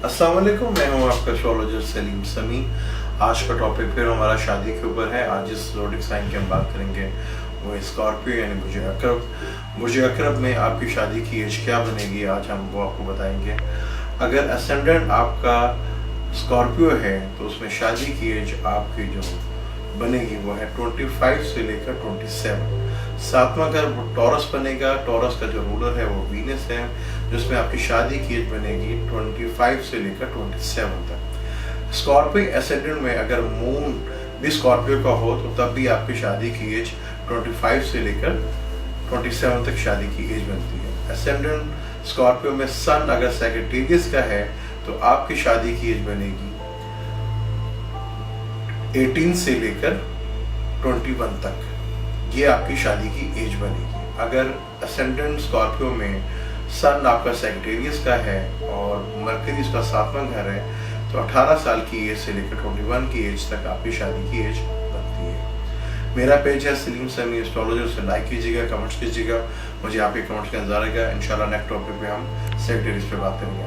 अस्सलाम वालेकुम, मैं हूं आपका एस्ट्रोलॉजर सलीम समी। आज का टॉपिक फिर हमारा शादी के ऊपर है। आज जिस ज़ोडिक साइन की हम बात करेंगे वो स्कॉर्पियो यानी बुर्ज अकरब। बुर्ज अकरब में आपकी शादी की एज क्या बनेगी, आज हम वो आपको बताएंगे। अगर असेंडेंट आपका स्कॉर्पियो है तो उसमें शादी की एज आपकी जो बनेगी वो है 25 से लेकर 27। सातवां घर टॉरस बनेगा। टॉरस का जो रूलर है वो वीनस है, जिसमें आपकी शादी की एज बनेगी 25 से लेकर 27 तक। स्कॉर्पियो एसेंडेंट में अगर मून भी स्कॉर्पियो का हो तो तब भी आपकी शादी की एज 25 से लेकर 27 तक शादी की एज बनती है। एसेंडेंट स्कॉर्पियो में सन अगर सैजिटेरियस का है तो आपकी शादी की एज बनेगी 18 से लेकर 21 तक। ये आपकी शादी की एज बनेगी। अगर असेंडेंट स्कॉर्पियो में सन आपका सैजिटेरियस का है और मरकरी उसका 7वां घर है तो 18 साल की एज से लेकर 21 की एज तक आपकी शादी की एज बनती है। मेरा पेज है सलीम समी एस्ट्रोलॉजर, उसे लाइक कीजिएगा, कमेंट्स कीजिएगा। मुझे आपके कमेंट्स का इंतजार रहेगा। इंशाल्लाह नेक्स्ट टॉपिक पे हम सैजिटेरियस पे बात करेंगे।